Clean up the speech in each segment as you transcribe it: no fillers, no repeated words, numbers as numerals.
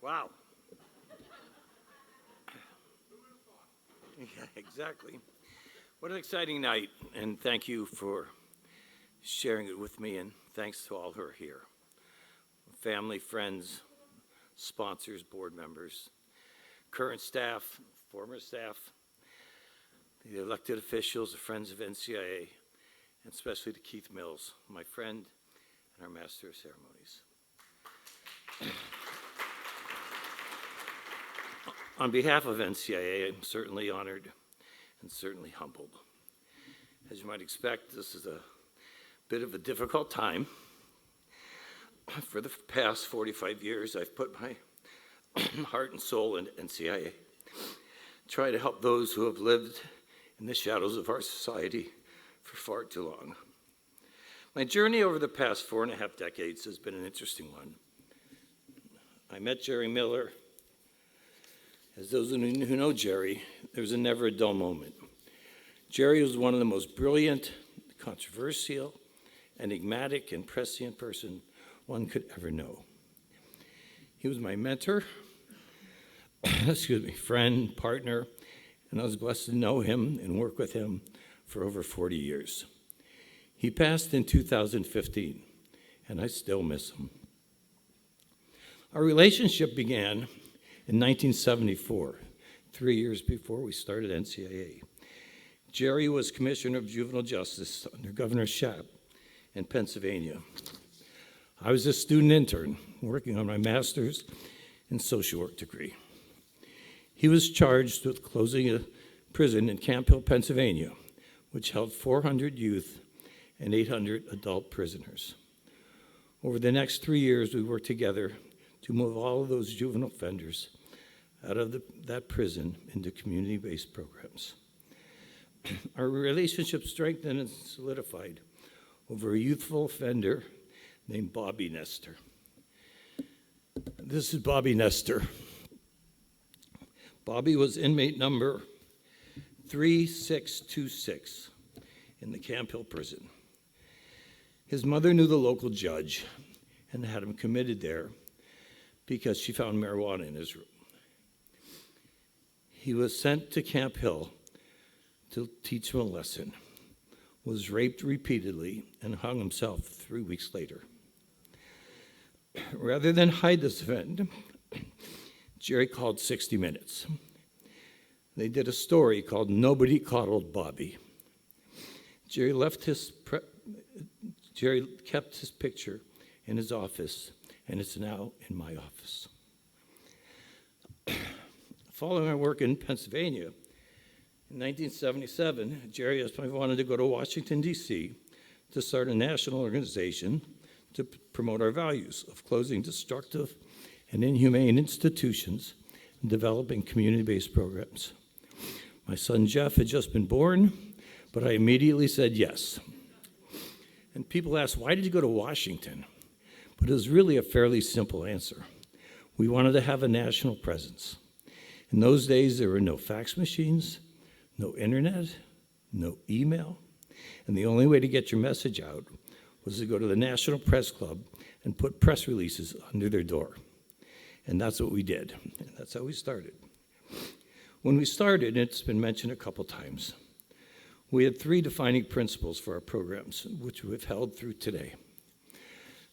Wow. Yeah, exactly. What an exciting night, and thank you for sharing it with me, and thanks to all who are here. Family, friends, sponsors, board members, current staff, former staff, the elected officials, the friends of NCIA, and especially to Keith Mills, my friend and our master of ceremonies. On behalf of NCIA, I'm certainly honored and certainly humbled. As you might expect, this is a bit of a difficult time. For the past 45 years, I've put my heart and soul into NCIA, try to help those who have lived in the shadows of our society for far too long. My journey over the past 4.5 decades has been an interesting one. I met Jerry Miller. As those who know Jerry, there was never a dull moment. Jerry was one of the most brilliant, controversial, enigmatic, and prescient person one could ever know. He was my mentor, friend, partner, and I was blessed to know him and work with him for over 40 years. He passed in 2015, and I still miss him. Our relationship began in 1974, 3 years before we started NCIA. Jerry was Commissioner of Juvenile Justice under Governor Schaap in Pennsylvania. I was a student intern working on my master's in social work degree. He was charged with closing a prison in Camp Hill, Pennsylvania, which held 400 youth and 800 adult prisoners. Over the next 3 years, we worked together to move all of those juvenile offenders out of that prison into community-based programs. Our relationship strengthened and solidified over a youthful offender named Bobby Nestor. This is Bobby Nestor. Bobby was inmate number 3626 in the Camp Hill prison. His mother knew the local judge and had him committed there because she found marijuana in his room. He was sent to Camp Hill to teach him a lesson, was raped repeatedly, and hung himself 3 weeks later. Rather than hide this event, Jerry called 60 Minutes. They did a story called Nobody Coddled Bobby. Jerry kept his picture in his office, and it's now in my office. Following our work in Pennsylvania, in 1977, Jerry asked me if I wanted to go to Washington, D.C. to start a national organization to promote our values of closing destructive and inhumane institutions and developing community-based programs. My son Jeff had just been born, but I immediately said yes. And people asked, why did you go to Washington? But it was really a fairly simple answer. We wanted to have a national presence. In those days, there were no fax machines, no internet, no email, and the only way to get your message out was to go to the National Press Club and put press releases under their door. And that's what we did, and that's how we started. When we started, it's been mentioned a couple times, we had 3 defining principles for our programs, which we've held through today.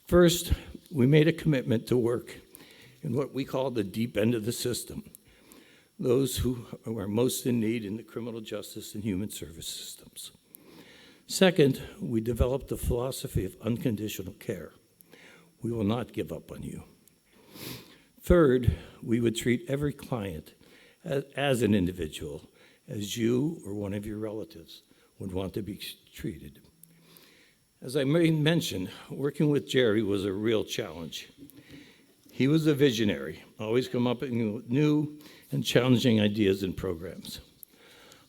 First, we made a commitment to work in what we call the deep end of the system, those who are most in need in the criminal justice and human service systems. Second, we developed a philosophy of unconditional care. We will not give up on you. Third, we would treat every client as an individual, as you or one of your relatives would want to be treated. As I mentioned, working with Jerry was a real challenge. He was a visionary, always come up with new and challenging ideas and programs.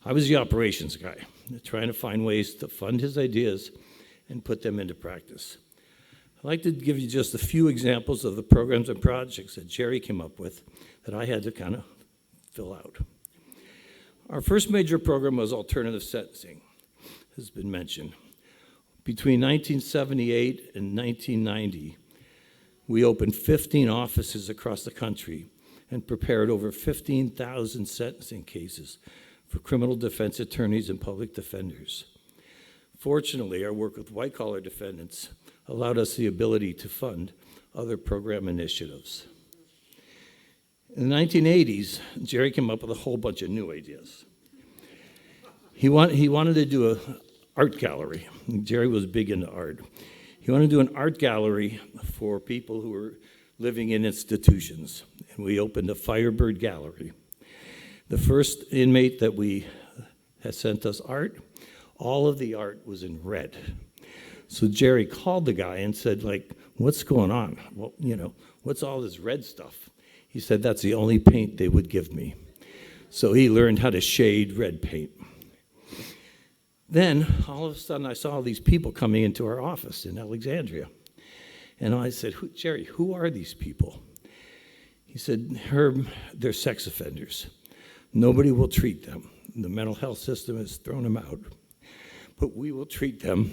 I was the operations guy, trying to find ways to fund his ideas and put them into practice. I'd like to give you just a few examples of the programs and projects that Jerry came up with that I had to kind of fill out. Our first major program was alternative sentencing, has been mentioned. Between 1978 and 1990, we opened 15 offices across the country and prepared over 15,000 sentencing cases for criminal defense attorneys and public defenders. Fortunately, our work with white-collar defendants allowed us the ability to fund other program initiatives. In the 1980s, Jerry came up with a whole bunch of new ideas. He wanted to do an art gallery. Jerry was big into art. He wanted to do an art gallery for people who were living in institutions, and we opened a Firebird Gallery. The first inmate that we had sent us art, all of the art was in red. So Jerry called the guy and said, like, what's going on? Well, what's all this red stuff? He said, that's the only paint they would give me. So he learned how to shade red paint. Then, all of a sudden, I saw all these people coming into our office in Alexandria. And I said, Jerry, who are these people? He said, Herb, they're sex offenders. Nobody will treat them. The mental health system has thrown them out. But we will treat them,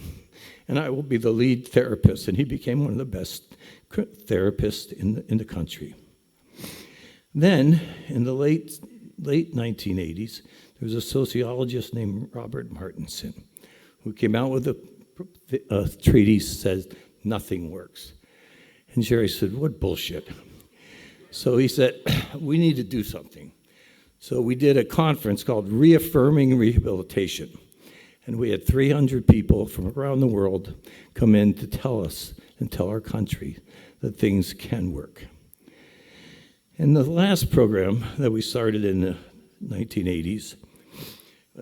and I will be the lead therapist. And he became one of the best therapists in the country. Then, in the late 1980s, there was a sociologist named Robert Martinson who came out with a treatise that says nothing works. And Jerry said, what bullshit? So he said, we need to do something. So we did a conference called Reaffirming Rehabilitation. And we had 300 people from around the world come in to tell us and tell our country that things can work. And the last program that we started in the 1980s,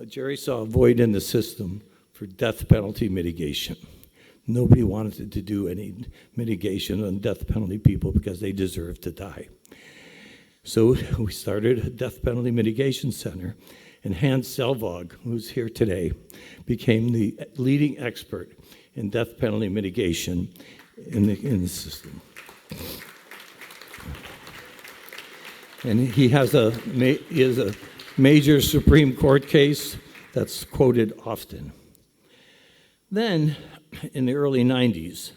Jerry saw a void in the system for death penalty mitigation. Nobody wanted to do any mitigation on death penalty people because they deserve to die. So we started a death penalty mitigation center, and Hans Selvog, who's here today, became the leading expert in death penalty mitigation in the system. And he has a major Supreme Court case that's quoted often. Then, in the early 90s,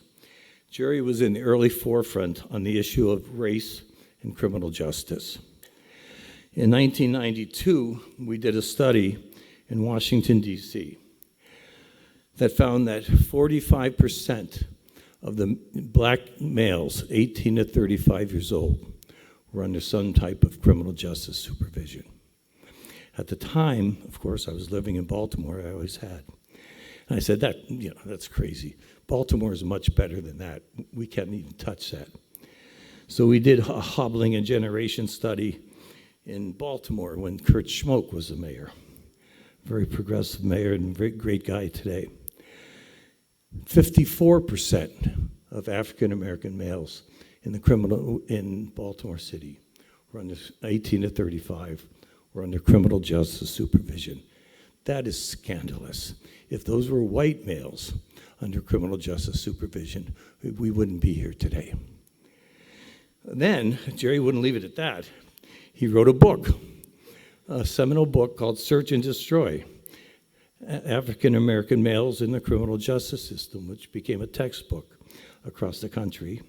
Jerry was in the early forefront on the issue of race and criminal justice. In 1992, we did a study in Washington, D.C. that found that 45% of the black males, 18 to 35 years old, were under some type of criminal justice supervision. At the time, of course, I was living in Baltimore, I always had. And I said, that's crazy. Baltimore is much better than that. We can't even touch that. So we did a hobbling a generation study in Baltimore when Kurt Schmoke was the mayor. Very progressive mayor and very great guy today. 54% of African American males in Baltimore City were under 18 to 35 were under criminal justice supervision. That is scandalous. If those were white males under criminal justice supervision, we wouldn't be here today. Then, Jerry wouldn't leave it at that. He wrote a book, a seminal book called Search and Destroy, African American Males in the Criminal Justice System, which became a textbook across the country.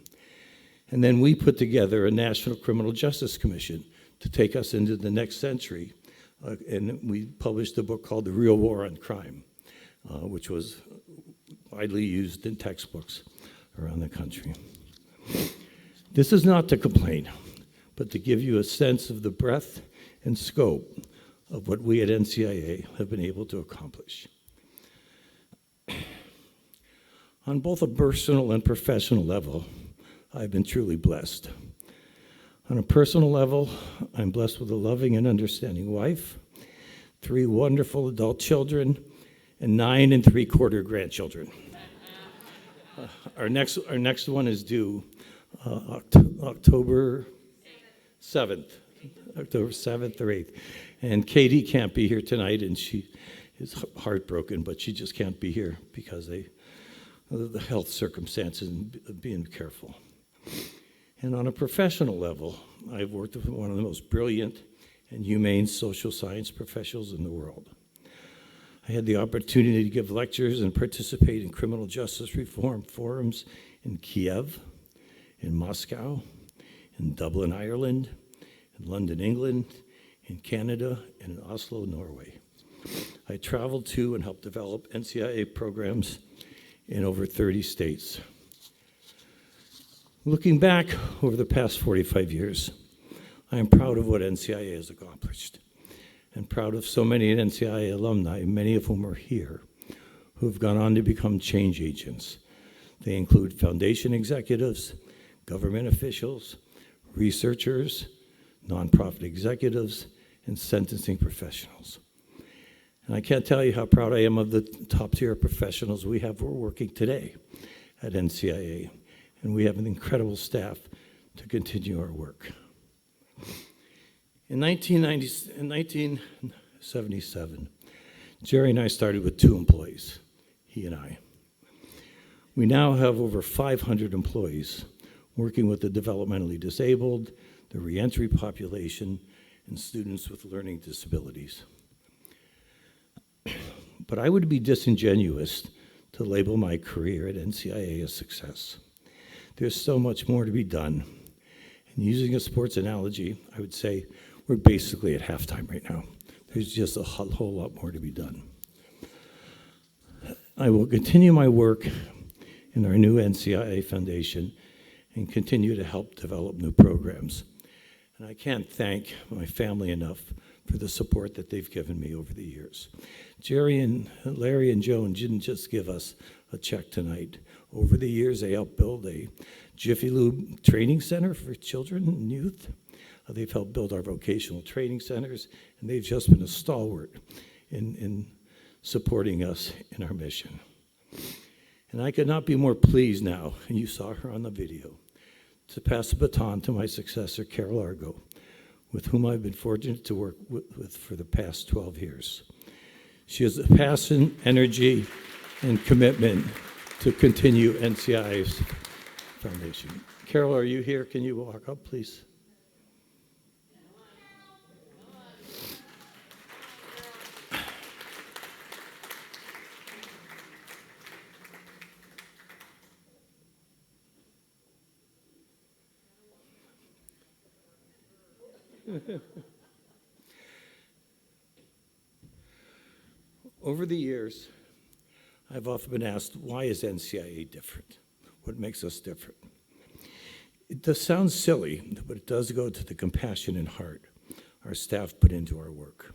And then we put together a National Criminal Justice Commission to take us into the next century. And we published a book called The Real War on Crime, which was widely used in textbooks around the country. This is not to complain, but to give you a sense of the breadth and scope of what we at NCIA have been able to accomplish. On both a personal and professional level, I've been truly blessed. On a personal level, I'm blessed with a loving and understanding wife, 3 wonderful adult children, and 9 3/4 grandchildren. Our next one is due October 7th, October 7th or 8th. And Katie can't be here tonight, and she is heartbroken, but she just can't be here because of the health circumstances and being careful. And on a professional level, I've worked with one of the most brilliant and humane social science professionals in the world. I had the opportunity to give lectures and participate in criminal justice reform forums in Kiev, in Moscow, in Dublin, Ireland, in London, England, in Canada, and in Oslo, Norway. I traveled to and helped develop NCIA programs in over 30 states. Looking back over the past 45 years, I am proud of what NCIA has accomplished, and proud of so many NCIA alumni, many of whom are here, who have gone on to become change agents. They include foundation executives, government officials, researchers, nonprofit executives, and sentencing professionals. And I can't tell you how proud I am of the top-tier professionals we have who are working today at NCIA, and we have an incredible staff to continue our work. In 1977, Jerry and I started with 2 employees, he and I. We now have over 500 employees working with the developmentally disabled, the reentry population, and students with learning disabilities. But I would be disingenuous to label my career at NCIA a success. There's so much more to be done. And using a sports analogy, I would say we're basically at halftime right now. There's just a whole lot more to be done. I will continue my work in our new NCIA Foundation and continue to help develop new programs. And I can't thank my family enough for the support that they've given me over the years. Jerry and Larry and Joan didn't just give us a check tonight. Over the years, they helped build a Jiffy Lube training center for children and youth. They've helped build our vocational training centers, and they've just been a stalwart in supporting us in our mission. And I could not be more pleased now, and you saw her on the video, to pass the baton to my successor, Carol Argo, with whom I've been fortunate to work with for the past 12 years. She has the passion, energy, and commitment to continue NCIA's foundation. Carol, are you here? Can you walk up, please? Over the years, I've often been asked, why is NCIA different? What makes us different? It does sound silly, but it does go to the compassion and heart our staff put into our work.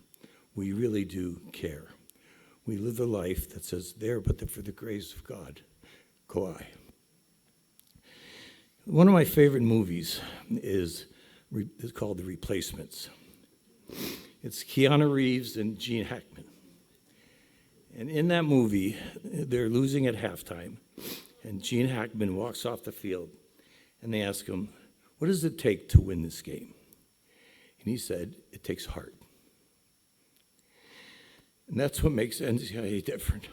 We really do care. We live a life that says, there but for the grace of God, go I. One of my favorite movies is called The Replacements. It's Keanu Reeves and Gene Hackman. And in that movie, they're losing at halftime, and Gene Hackman walks off the field, and they ask him, what does it take to win this game? And he said, it takes heart. And that's what makes NCIA different.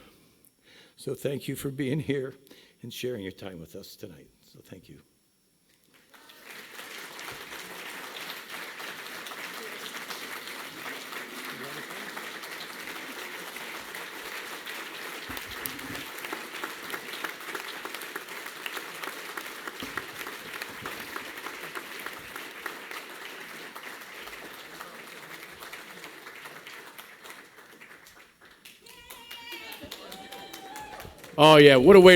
So thank you for being here and sharing your time with us tonight. So thank you. Oh, yeah, what a way to